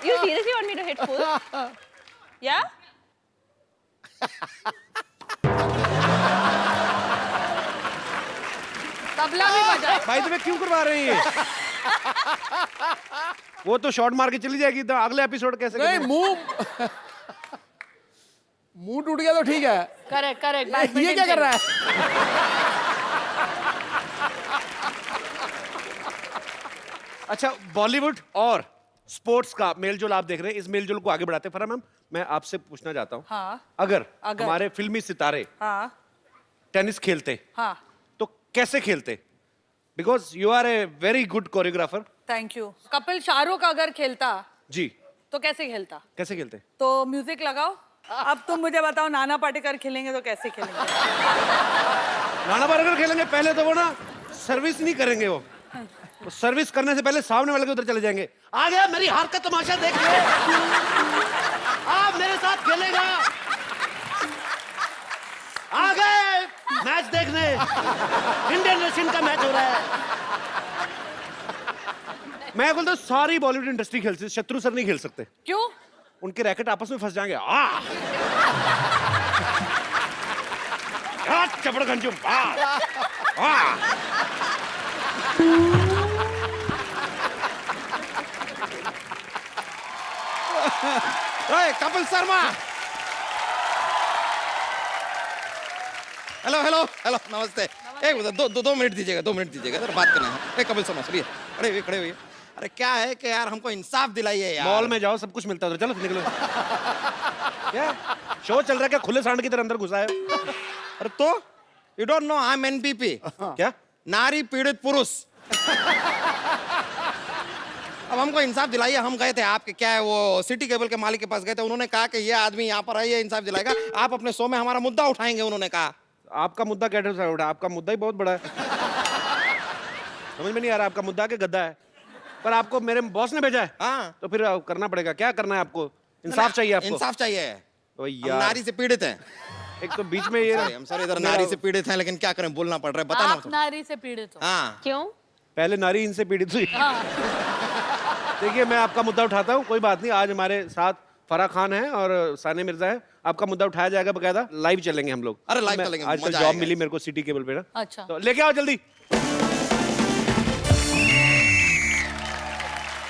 You seriously want me to hit full? Yeah? Tabla भी बजा। भाई तुम्हें क्यों करवा रहे हैं ये? वो तो शॉट मार के चली जाएगी, तो अगले एपिसोड कैसे नहीं, करेंगे? मुंह टूट गया तो ठीक है। Correct correct. ये क्या कर रहा है? अच्छा, बॉलीवुड और स्पोर्ट्स का मेलजोल आप देख रहे हैं, इस मेलजोल को आगे बढ़ाते हैं। फरा मैम, मैं आपसे पूछना चाहता हूँ, हाँ। अगर अगर। हमारे फिल्मी सितारे हाँ टेनिस खेलते हाँ। तो कैसे खेलते? Because you are a very good choreographer. Thank you. Kapil Shahrukh अगर खेलता जी। तो कैसे खेलता? कैसे खेलते? तो म्यूजिक लगाओ। अब तुम मुझे बताओ, नाना पाटेकर खेलेंगे तो कैसे खेलेंगे? नाना पाटेकर खेलेंगे, पहले तो वो ना सर्विस नहीं करेंगे, वो सर्विस करने से पहले सामने वाले के उधर चले जाएंगे। आ गया मेरी हार का तमाशा देखिए, आप मेरे साथ खेलेगा, आ गए मैच देखने, इंडियन रशियन का मैच हो रहा है। मैं बोलता हूँ सारी बॉलीवुड इंडस्ट्री खेल सकती, शत्रु सर नहीं खेल सकते। क्यों? उनके रैकेट आपस में फंस जाएंगे। चपड़ गंजुम। Kapil Sharma, hello hello hello, नमस्ते। एक दो मिनट दीजिएगा, 2 मिनट दीजिएगा, जरा बात करना है। कपिल शर्मा, सुनिए, खड़े हुए। अरे क्या है कि यार हमको इंसाफ दिलाइए यार। मॉल में जाओ, सब कुछ मिलता है उधर, चलो निकलो। क्या शो चल रहा है क्या? खुले सांड की तरह अंदर घुसा है। अरे तो you don't know, I am NPP. क्या? नारी पीड़ित पुरुष। अब हमको इंसाफ दिलाइए। हम गए थे आपके, क्या है वो, सिटी केबल के मालिक के पास गए थे। उन्होंने कहा कि ये आदमी यहाँ पर है, ये इंसाफ दिलाएगा, आप अपने शो में हमारा मुद्दा उठाएंगे। उन्होंने कहा आपका मुद्दा कैसे उठा? आपका मुद्दा ही बहुत बड़ा है। समझ में नहीं आ रहा, आपका मुद्दा के गद्दा है, पर आपको मेरे बॉस ने भेजा है। हाँ, तो फिर करना पड़ेगा। क्या करना है आपको? इंसाफ चाहिए आपको? इंसाफ चाहिए। तो हम यार, नारी से पीड़ित हैं। एक तो बीच में ये हम सर इधर नारी से पीड़ित हैं, लेकिन क्या करें, बोलना पड़ रहा है। बताना आप नारी से पीड़ित हो? हाँ। क्यों? पहले नारी इनसे पीड़ित हुई। देखिए, मैं आपका मुद्दा उठाता हूँ, कोई बात नहीं। आज हमारे साथ फराह खान है और सानिया मिर्जा है। आपका मुद्दा उठाया जाएगा, बकायदा लाइव चलेंगे हम लोग। अरे लाइव मैं- चलेंगे, आजकल मजा जॉब आएगा। मिली मेरे को सिटी केबल पे ना। अच्छा। तो लेके आओ जल्दी।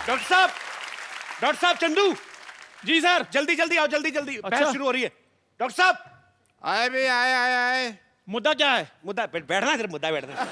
डॉक्टर साहब चंदू, जी सर। जल्दी जल्दी आओ, जल्दी जल्दी, अच्छा। बहस शुरू हो रही है। डॉक्टर साहब, आए भी आए आए आए। मुद्दा क्या है? मुद्दा बैठना है, मुद्दा बैठना है।